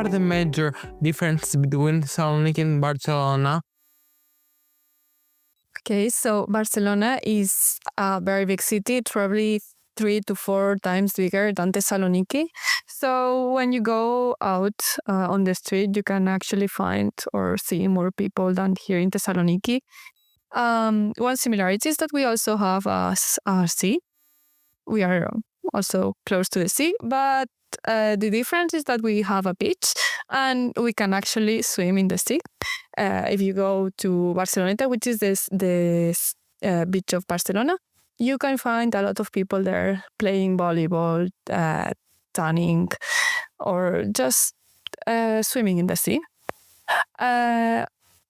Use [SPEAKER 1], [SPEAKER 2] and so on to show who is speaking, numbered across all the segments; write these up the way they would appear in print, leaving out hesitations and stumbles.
[SPEAKER 1] are the major differences between Thessaloniki and Barcelona?
[SPEAKER 2] Okay, so Barcelona is a very big city. It's probably 3 to 4 times bigger than Thessaloniki. So when you go out on the street, you can actually find or see more people than here in Thessaloniki. One similarity is that we also have a sea. We are also close to the sea, but the difference is that we have a beach and we can actually swim in the sea. If you go to Barcelona, which is this beach of Barcelona, you can find a lot of people there playing volleyball, tanning, or just swimming in the sea.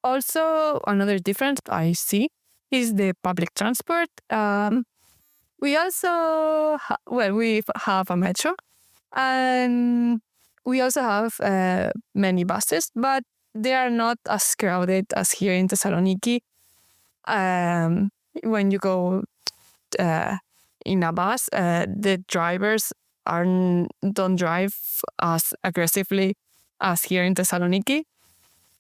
[SPEAKER 2] Also, another difference I see is the public transport. We also we have a metro, and we also have many buses, but they are not as crowded as here in Thessaloniki. When you go in a bus, the drivers don't drive as aggressively as here in Thessaloniki.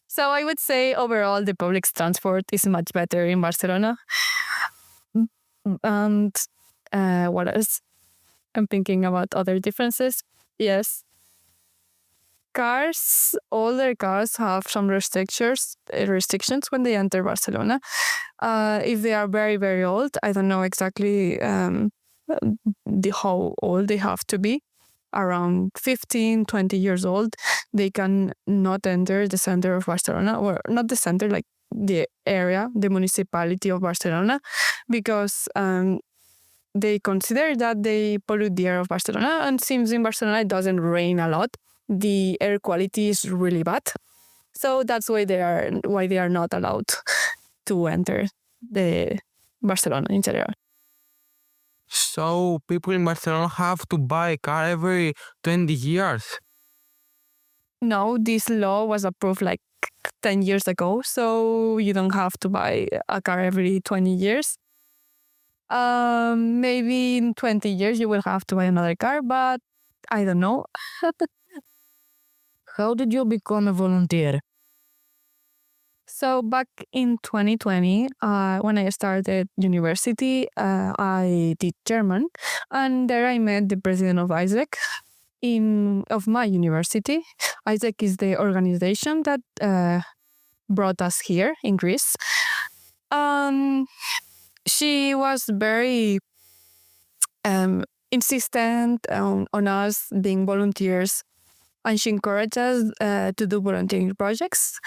[SPEAKER 2] So I would say overall the public transport is much better in Barcelona. And what else? I'm thinking about other differences. Yes. Older cars have some restrictions when they enter Barcelona. If they are very, very old, I don't know exactly how old they have to be. Around 15, 20 years old, they can not enter the center of Barcelona, or not the center, like the area, the municipality of Barcelona, because they consider that they pollute the air of Barcelona. And since in Barcelona it doesn't rain a lot, the air quality is really bad. So that's why they are not allowed to enter the Barcelona interior.
[SPEAKER 1] So people in Barcelona have to buy a car every 20 years?
[SPEAKER 2] No, this law was approved like 10 years ago, so you don't have to buy a car every 20 years. Maybe in 20 years you will have to buy another car, but I don't know.
[SPEAKER 3] How did you become a volunteer?
[SPEAKER 2] So back in 2020, when I started university, I did German, and there I met the president of ISEC of my university. ISEC is the organization that brought us here in Greece. She was very insistent on us being volunteers, and she encouraged us to do volunteering projects.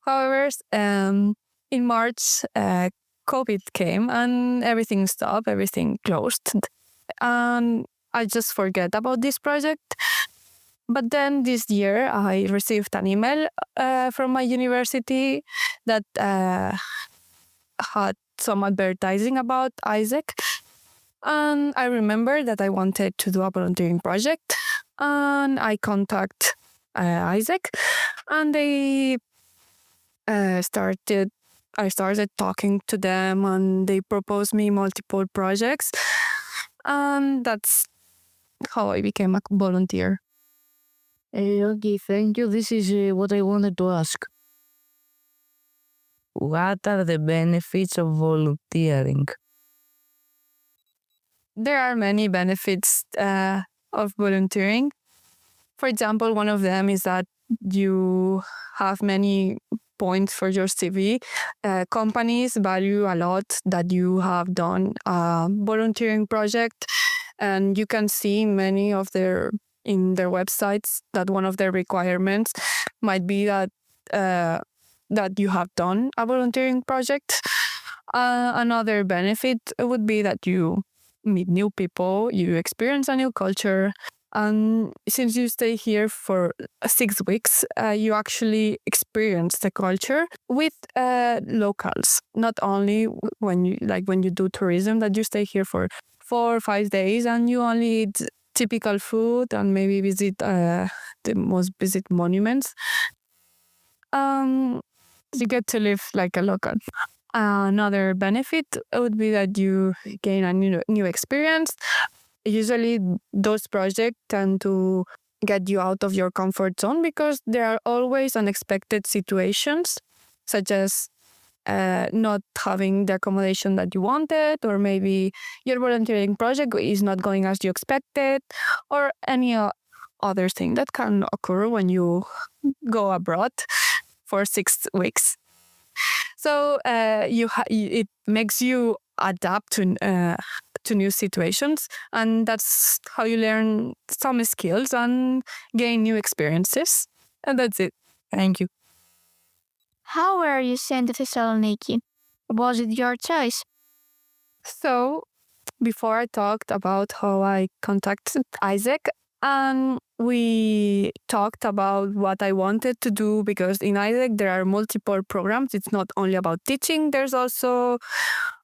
[SPEAKER 2] However, in March, COVID came and everything stopped, everything closed. And I just forget about this project. But then this year, I received an email from my university that had some advertising about ISEC. And I remember that I wanted to do a volunteering project. And I contact ISEC, and I started talking to them, and they proposed me multiple projects. And that's how I became a volunteer.
[SPEAKER 3] Okay, thank you. This is what I wanted to ask. What are the benefits of volunteering?
[SPEAKER 2] There are many benefits of volunteering. For example, one of them is that you have many points for your CV. Companies value a lot that you have done a volunteering project, and you can see many of in their websites that one of their requirements might be that you have done a volunteering project. Another benefit would be that you meet new people, you experience a new culture. And since you stay here for 6 weeks, you actually experience the culture with locals. Not only when you do tourism, that you stay here for 4 or 5 days and you only eat typical food and maybe visit the most visit monuments. You get to live like a local. Another benefit would be that you gain a new experience. Usually those projects tend to get you out of your comfort zone, because there are always unexpected situations, such as not having the accommodation that you wanted, or maybe your volunteering project is not going as you expected, or any other thing that can occur when you go abroad for 6 weeks. So it makes you adapt to new situations, and that's how you learn some skills and gain new experiences. And that's it. Thank you.
[SPEAKER 4] How were you sent to Thessaloniki? Was it your choice?
[SPEAKER 2] So before I talked about how I contacted Isaac, and we talked about what I wanted to do, because in Isaac there are multiple programs. It's not only about teaching, there's also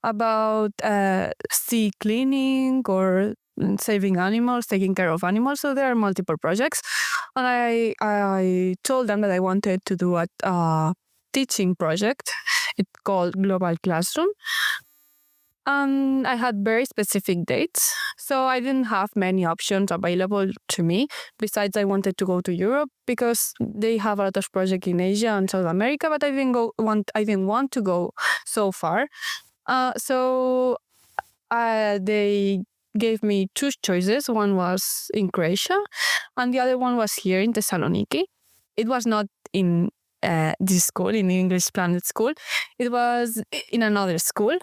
[SPEAKER 2] about sea cleaning or saving animals, taking care of animals. So there are multiple projects. And I told them that I wanted to do a teaching project. It's called Global Classroom. And I had very specific dates, so I didn't have many options available to me. Besides, I wanted to go to Europe because they have a lot of projects in Asia and South America, but I didn't want to go so far. So they gave me two choices. One was in Croatia, and the other one was here in Thessaloniki. It was not in this school, in the English Planet School. It was in another school.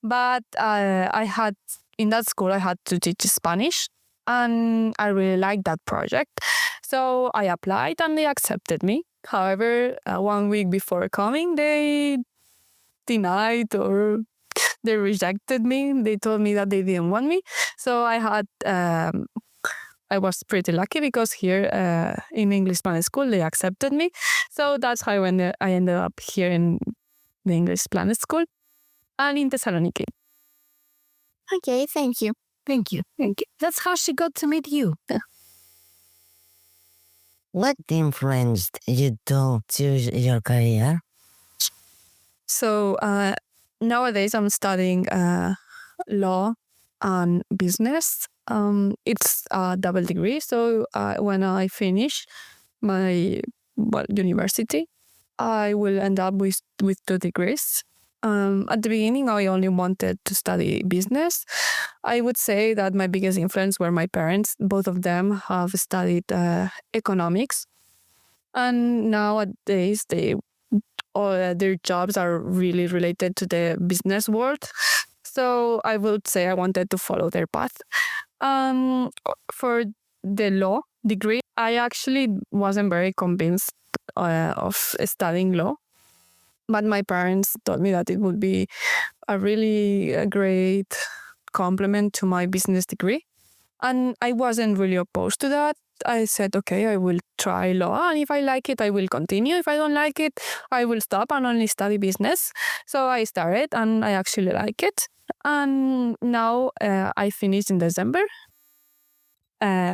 [SPEAKER 2] But in that school, I had to teach Spanish, and I really liked that project. So I applied and they accepted me. However, 1 week before coming, they denied or they rejected me. They told me that they didn't want me. So I was pretty lucky, because here in English Spanish School, they accepted me. So that's how I ended up here in the English Spanish School and in Thessaloniki.
[SPEAKER 4] Okay, thank you.
[SPEAKER 3] Thank you.
[SPEAKER 2] Thank you.
[SPEAKER 3] That's how she got to meet you.
[SPEAKER 5] What influenced you to choose your career?
[SPEAKER 2] So nowadays I'm studying law and business. It's a double degree. So when I finish my university, I will end up with 2 degrees. At the beginning, I only wanted to study business. I would say that my biggest influence were my parents. Both of them have studied economics. And nowadays, their jobs are really related to the business world. So I would say I wanted to follow their path. For the law degree, I actually wasn't very convinced of studying law. But my parents told me that it would be a really great complement to my business degree. And I wasn't really opposed to that. I said, okay, I will try law. And if I like it, I will continue. If I don't like it, I will stop and only study business. So I started and I actually like it. And now I finished in December,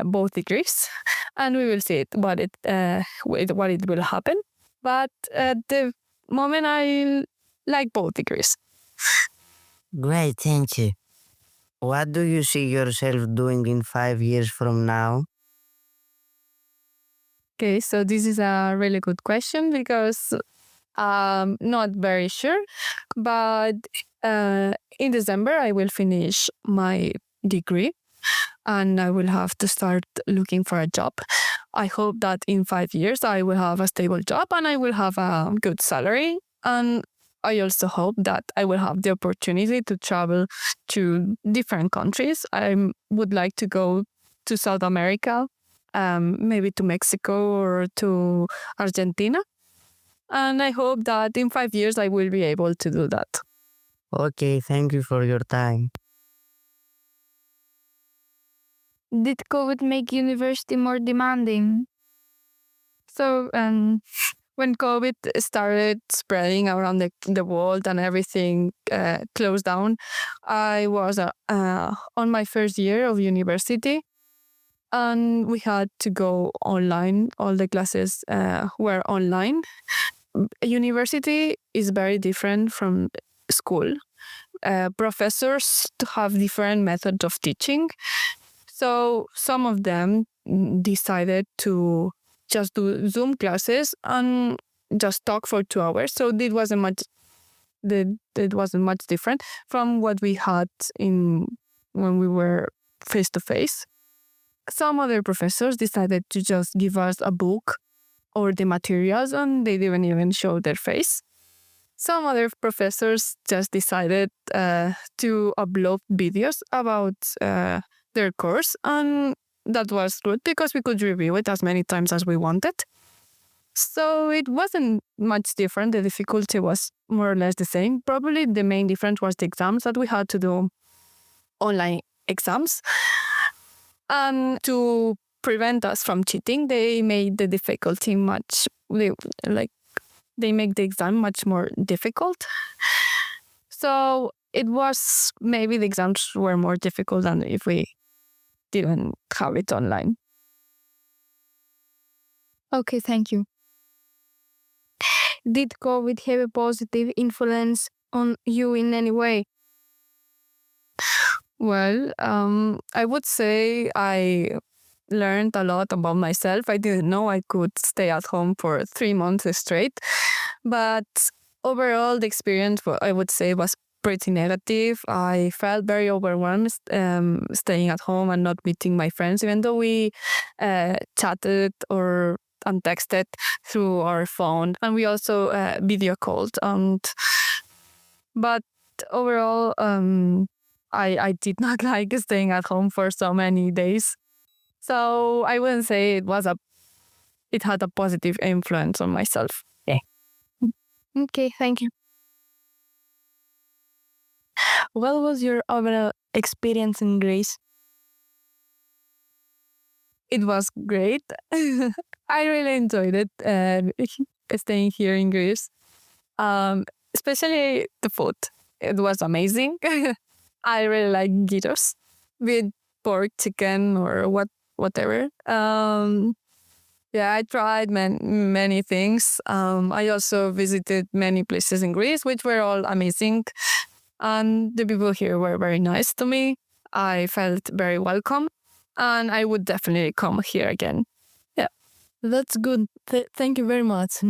[SPEAKER 2] both degrees. And we will see what it will happen. But at the moment, I like both degrees.
[SPEAKER 5] Great, thank you. What do you see yourself doing in 5 years from now?
[SPEAKER 2] Okay, so this is a really good question, because I'm not very sure. But in December, I will finish my degree and I will have to start looking for a job. I hope that in 5 years, I will have a stable job and I will have a good salary. And I also hope that I will have the opportunity to travel to different countries. I would like to go to South America, maybe to Mexico or to Argentina. And I hope that in 5 years I will be able to do that.
[SPEAKER 5] Okay, thank you for your time.
[SPEAKER 4] Did COVID make university more demanding?
[SPEAKER 2] So when COVID started spreading around the world and everything closed down, I was on my first year of university, and we had to go online. All the classes were online. University is very different from school. Professors have different methods of teaching. So some of them decided to just do Zoom classes and just talk for 2 hours. So it wasn't much different from what we had when we were face to face. Some other professors decided to just give us a book or the materials, and they didn't even show their face. Some other professors just decided to upload videos about their course, and that was good because we could review it as many times as we wanted. So it wasn't much different. The difficulty was more or less the same. Probably the main difference was the exams, that we had to do online exams. And to prevent us from cheating, they made the difficulty they make the exam much more difficult. So it was, maybe the exams were more difficult than if we didn't have it online.
[SPEAKER 3] Okay, thank you. Did COVID have a positive influence on you in any way?
[SPEAKER 2] Well, I would say I learned a lot about myself. I didn't know I could stay at home for 3 months straight. But overall, the experience, I would say, was pretty negative. I felt very overwhelmed staying at home and not meeting my friends, even though we chatted and texted through our phone. And we also video called. But overall, I did not like staying at home for so many days. So I wouldn't say it had a positive influence on myself. Yeah.
[SPEAKER 3] Okay, thank you. What was your overall experience in Greece?
[SPEAKER 2] It was great. I really enjoyed it staying here in Greece. Especially the food. It was amazing. I really like gyros with pork, chicken, or whatever. I tried many things. I also visited many places in Greece, which were all amazing. And the people here were very nice to me. I felt very welcome. And I would definitely come here again. Yeah.
[SPEAKER 3] That's good. Thank you very much.